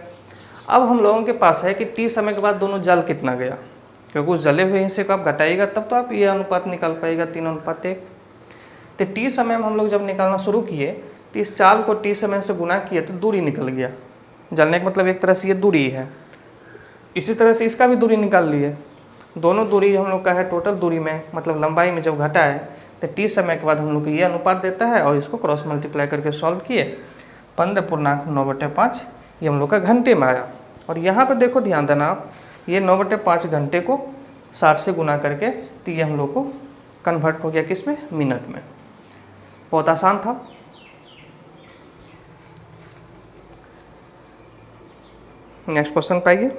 अब हम लोगों के पास है कि टी समय के बाद दोनों जल कितना गया, क्योंकि उस जले हुए हिस्से को आप घटाइएगा तब तो आप ये अनुपात निकाल पाइएगा 3:1। तो टी समय में हम लोग जब निकालना शुरू किए तो इस चाल को टी समय से गुना किए तो दूरी निकल गया। जलने का मतलब एक तरह से ये दूरी है, इसी तरह से इसका भी दूरी निकाल लिए। दोनों दूरी हम लोग का है टोटल दूरी में, मतलब लंबाई में जब घटा है तो टी समय के बाद हम लोग को ये अनुपात देता है, और इसको क्रॉस मल्टीप्लाई करके सॉल्व किए 15.9/5 ये हम लोग का घंटे में आया। और यहाँ पर देखो ध्यान देना आप, ये 9/5 घंटे को 60 से गुना करके तो ये हम लोग को कन्वर्ट हो गया किस में, मिनट में। बहुत आसान था। नेक्स्ट क्वेश्चन पाइए।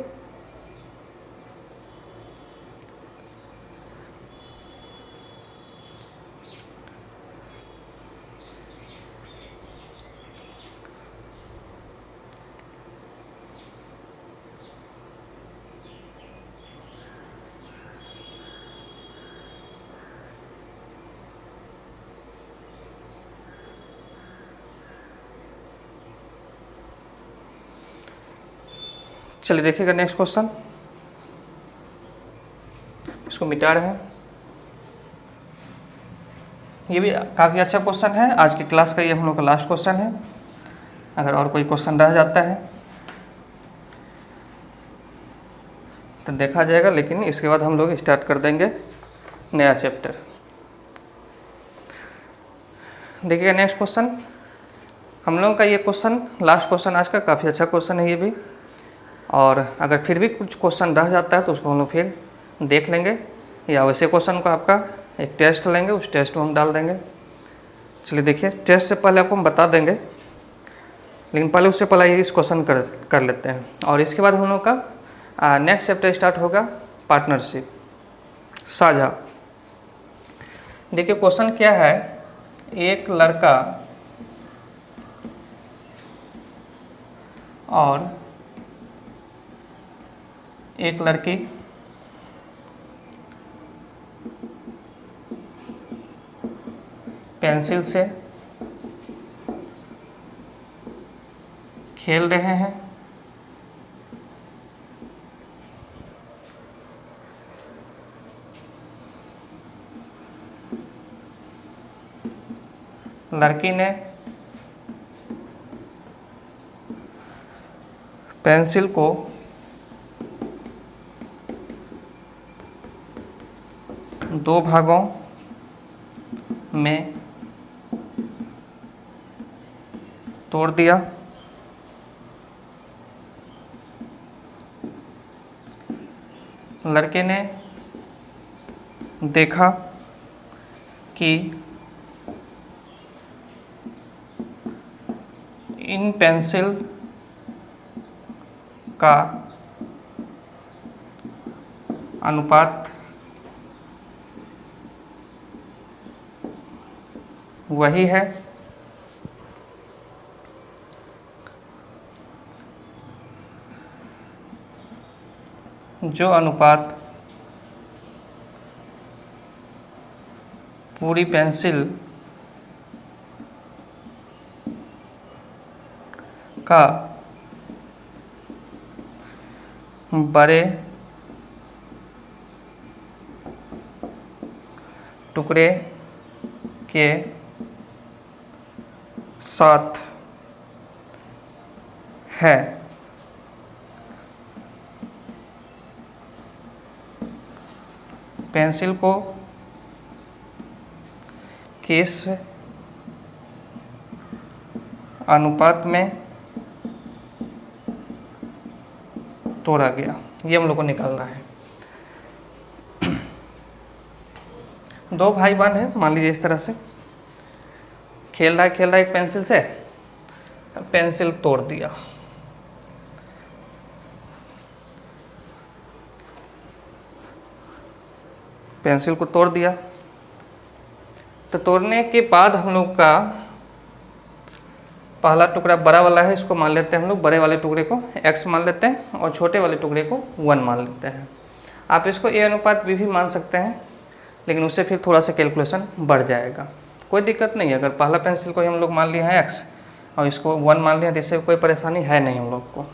चलिए देखिएगा नेक्स्ट क्वेश्चन, इसको मिटा रहे हैं। ये भी काफ़ी अच्छा क्वेश्चन है, आज की क्लास का ये हम लोग का लास्ट क्वेश्चन है। अगर और कोई क्वेश्चन रह जाता है तो देखा जाएगा, लेकिन इसके बाद हम लोग स्टार्ट कर देंगे नया चैप्टर। देखिएगा नेक्स्ट क्वेश्चन, हम लोगों का ये क्वेश्चन लास्ट क्वेश्चन आज का, काफ़ी अच्छा क्वेश्चन है ये भी। और अगर फिर भी कुछ क्वेश्चन रह जाता है तो उसको हम लोग फिर देख लेंगे, या वैसे क्वेश्चन को आपका एक टेस्ट लेंगे, उस टेस्ट में हम डाल देंगे। चलिए देखिए, टेस्ट से पहले आपको हम बता देंगे, लेकिन पहले उससे पहले ये इस क्वेश्चन कर लेते हैं। और इसके बाद हम लोग का नेक्स्ट चैप्टर स्टार्ट होगा पार्टनरशिप, साझा। देखिए क्वेश्चन क्या है, एक लड़का और एक लड़की पेंसिल से खेल रहे हैं। लड़की ने पेंसिल को दो भागों में तोड़ दिया। लड़के ने देखा कि इन पेंसिल का अनुपात वही है जो अनुपात पूरी पेंसिल का बड़े टुकड़े के साथ है। पेंसिल को किस अनुपात में तोड़ा गया, ये हम लोग को निकालना है। दो भाई बहन है, मान लीजिए इस तरह से खेल रहा है एक पेंसिल से, पेंसिल तोड़ दिया। पेंसिल को तोड़ दिया तो तोड़ने के बाद हम लोग का पहला टुकड़ा बड़ा वाला है, इसको मान लेते हैं हम लोग, बड़े वाले टुकड़े को x मान लेते हैं और छोटे वाले टुकड़े को 1 मान लेते हैं। आप इसको a अनुपात b भी मान सकते हैं, लेकिन उससे फिर थोड़ा सा कैलकुलेशन बढ़ जाएगा। कोई दिक्कत नहीं है, अगर पहला पेंसिल को हम लोग मान लिए हैं x और इसको 1 मान लिया तो इससे कोई परेशानी है नहीं हम लोग को।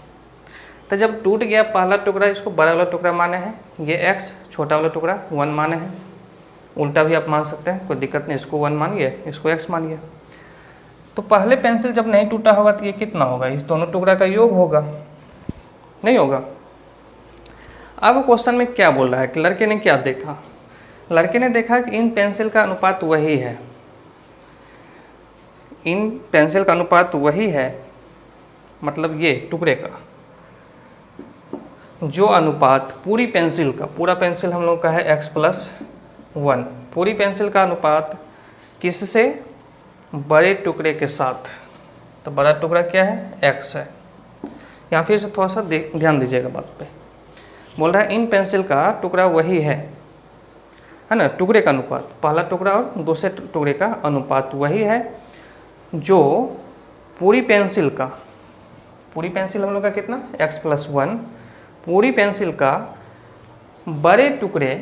तो जब टूट गया पहला टुकड़ा, इसको बड़ा वाला टुकड़ा माने हैं, ये x, छोटा वाला टुकड़ा 1 माने हैं। उल्टा भी आप मान सकते हैं, कोई दिक्कत नहीं, इसको 1 मानिए, इसको x मानिए। तो पहले पेंसिल जब नहीं टूटा होगा तो ये कितना होगा, इस दोनों टुकड़ा का योग होगा, नहीं होगा। अब क्वेश्चन में क्या बोल रहा है कि लड़के ने क्या देखा, लड़के ने देखा कि इन पेंसिल का अनुपात वही है, इन पेंसिल का अनुपात वही है, मतलब ये टुकड़े का जो अनुपात पूरी पेंसिल का, पूरा पेंसिल हम लोग का है x+1, पूरी पेंसिल का अनुपात किससे, बड़े टुकड़े के साथ। तो बड़ा टुकड़ा क्या है, x है। यहाँ फिर से थोड़ा सा ध्यान दीजिएगा बात पे। बोल रहा है इन पेंसिल का टुकड़ा वही है ना, टुकड़े का अनुपात, पहला टुकड़ा और दूसरे टुकड़े का अनुपात वही है जो पूरी पेंसिल का, पूरी पेंसिल हम लोग का कितना x+1, पूरी पेंसिल का बड़े टुकड़े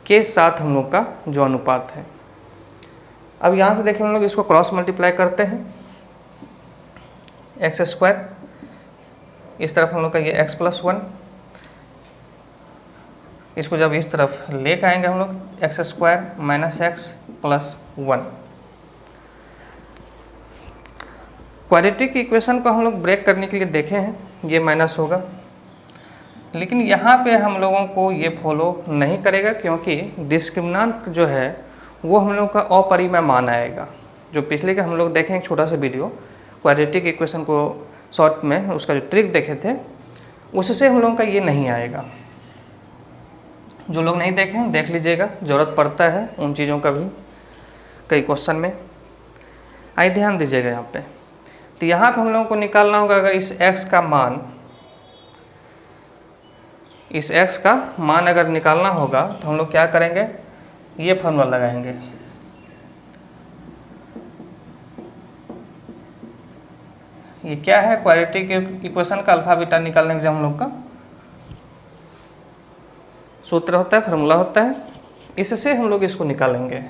के साथ हम लोग का जो अनुपात है। अब यहाँ से देखिए हम लोग इसको क्रॉस मल्टीप्लाई करते हैं, x², इस तरफ हम लोग का ये x+1, इसको जब इस तरफ लेकर आएंगे हम लोग x² - x+1। क्वाड्रेटिक इक्वेशन को हम लोग ब्रेक करने के लिए देखे हैं, ये माइनस होगा, लेकिन यहाँ पे हम लोगों को ये फॉलो नहीं करेगा क्योंकि डिस्क्रिमिनेंट जो है वो हम लोग का अपरिमेय मान आएगा। जो पिछले का हम लोग देखें एक छोटा सा वीडियो, क्वाड्रेटिक इक्वेशन को शॉर्ट में उसका जो ट्रिक देखे थे, उससे हम लोगों का ये नहीं आएगा। जो लोग नहीं देखें देख लीजिएगा, ज़रूरत पड़ता है उन चीज़ों का भी कई क्वेश्चन में। आइए ध्यान दीजिएगा यहाँ पे। तो यहाँ पे हम लोगों को निकालना होगा, अगर इस x का मान, इस x का मान अगर निकालना होगा तो हम लोग क्या करेंगे, ये फॉर्मूला लगाएंगे, ये क्या है, क्वाड्रेटिक इक्वेशन का अल्फा बीटा निकालने के हम लोग का सूत्र होता है, फार्मूला होता है, इससे हम लोग इसको निकालेंगे।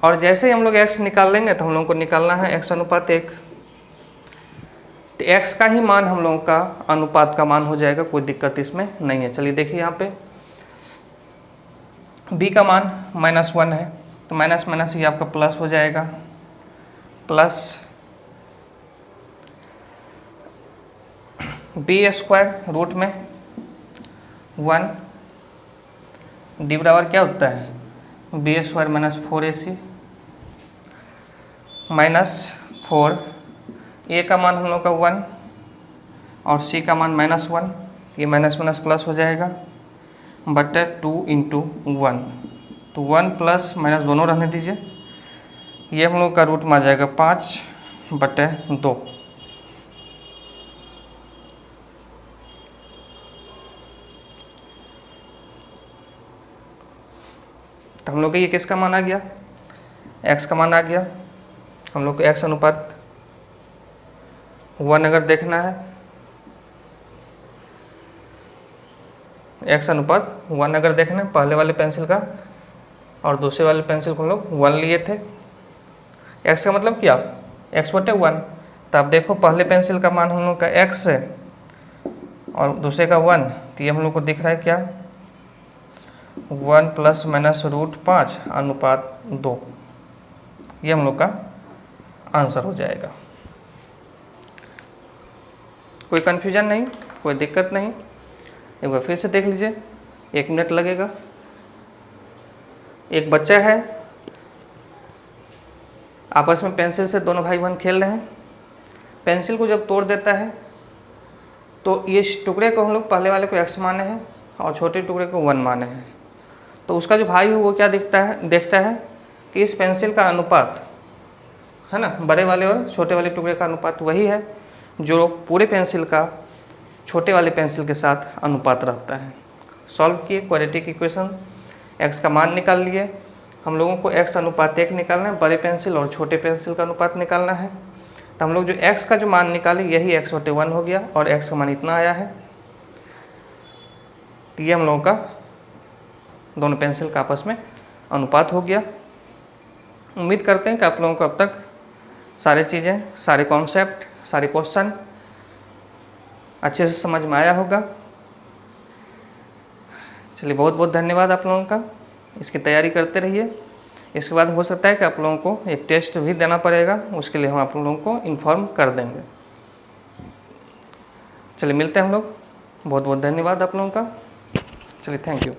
और जैसे ही हम लोग x निकाल लेंगे तो हम लोगों को निकालना है x/1। तो x का ही मान हम लोगों का अनुपात का मान हो जाएगा, कोई दिक्कत इसमें नहीं है। चलिए देखिए यहाँ पे b का मान -1 है, तो माइनस माइनस ये आपका प्लस हो जाएगा, प्लस बी स्क्वायर रूट में 1 डी बराबर क्या होता है B square minus 4ac minus 4, A का मान हम लोग का 1 और सी का मान -1, ये माइनस माइनस प्लस हो जाएगा बटे 2 इंटू 1, तो 1 प्लस माइनस दोनों रहने दीजिए, ये हम लोग का रूट में आ जाएगा 5/2। तो हम लोग का ये किसका मान आ गया, x का मान आ गया। हम लोग को x अनुपात 1 अगर देखना है, x अनुपात 1 अगर देखना है, पहले वाले पेंसिल का और दूसरे वाले पेंसिल को हम लोग 1 लिए थे। x का मतलब क्या, x/1। तो आप देखो पहले पेंसिल का मान हम लोग का x है और दूसरे का 1, तो ये हम लोग को दिख रहा है क्या 1 ± √5 अनुपात 2, ये हम लोग का आंसर हो जाएगा। कोई कन्फ्यूजन नहीं, कोई दिक्कत नहीं, एक बार फिर से देख लीजिए, 1 मिनट लगेगा। एक बच्चा है, आपस में पेंसिल से दोनों भाई बहन खेल रहे हैं, पेंसिल को जब तोड़ देता है तो ये टुकड़े को हम लोग पहले वाले को x माने हैं और छोटे टुकड़े को 1 माने हैं। तो उसका जो भाई है वो क्या देखता है कि इस पेंसिल का अनुपात है ना, बड़े वाले और छोटे वाले टुकड़े का अनुपात वही है जो पूरे पेंसिल का छोटे वाले पेंसिल के साथ अनुपात रहता है। सॉल्व किए क्वाड्रेटिक इक्वेशन, x का मान निकाल लिए। हम लोगों को x अनुपात 1 निकालना है, बड़े पेंसिल और छोटे पेंसिल का अनुपात निकालना है। तो हम लोग जो x का जो मान निकाले यही x/1 हो गया और x का मान इतना आया है। तो ये हम लोगों का दोनों पेंसिल का आपस में अनुपात हो गया। उम्मीद करते हैं कि आप लोगों को अब तक सारी चीज़ें, सारे कॉन्सेप्ट, सारे क्वेश्चन अच्छे से समझ में आया होगा। चलिए बहुत बहुत धन्यवाद आप लोगों का, इसकी तैयारी करते रहिए। इसके बाद हो सकता है कि आप लोगों को एक टेस्ट भी देना पड़ेगा, उसके लिए हम आप लोगों को इन्फॉर्म कर देंगे। चलिए मिलते हैं हम लोग, बहुत बहुत धन्यवाद आप लोगों का। चलिए थैंक यू।